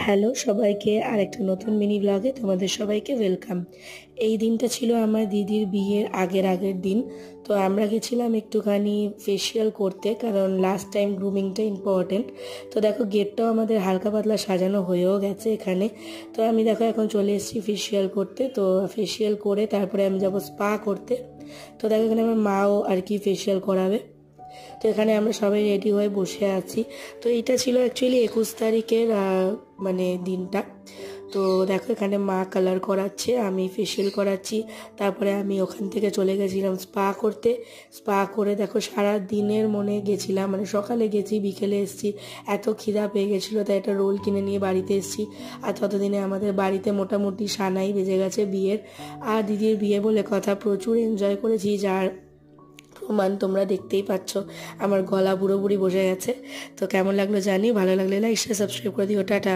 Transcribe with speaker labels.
Speaker 1: Hello সবাইকে আরেকটা নতুন মিনি ব্লগে তোমাদের সবাইকে ওয়েলকাম। এই দিনটা ছিল আমার দিদির বিয়ের আগের দিন। তো আমরা গেছিলাম একটুখানি ফেসিয়াল করতে, কারণ লাস্ট টাইম গ্রুমিংটা ইম্পর্টেন্ট। তো দেখো গেটটাও আমাদের হালকা পাতলা সাজানো হয়েও গেছে এখানে। তো আমি দেখো এখন চলে এসেছি ফেসিয়াল করতে। তো ফেসিয়াল করে তারপরে আমি যাব স্পা করতে। তো দেখো এখানে আমার মাও আর কি ফেসিয়াল করাবে। তো এখানে আমরা সবাই রেডি হয়ে বসে আছি। তো এটা ছিল অ্যাকচুয়ালি 21 তারিখের মানে দিনটা। তো দেখো এখানে মা কালার করাচ্ছে, আমি ফেসিয়াল করাচ্ছি। তারপরে আমি ওখান থেকে চলে গেছিলাম স্পা করতে। স্পা করে দেখো সারা দিনের মনে গেছিলাম, মানে সকালে গেছি বিকেলে এসেছি। এত খিদা পেয়ে গেছিলো তাই একটা রোল কিনে নিয়ে বাড়িতে এসেছি। আর ততদিনে আমাদের বাড়িতে মোটামুটি সানাই বেজে গেছে বিয়ের। আর দিদির বিয়ে বলে কথা, প্রচুর এনজয় করেছি, যার প্রমাণ তোমরা দেখতেই পাচ্ছ। আমার গলা পুরোপুরি বসে গেছে। তো কেমন লাগলো জানি, ভালো লাগলে লাইক শেয়ার সাবস্ক্রাইব করে দিও। টাটা।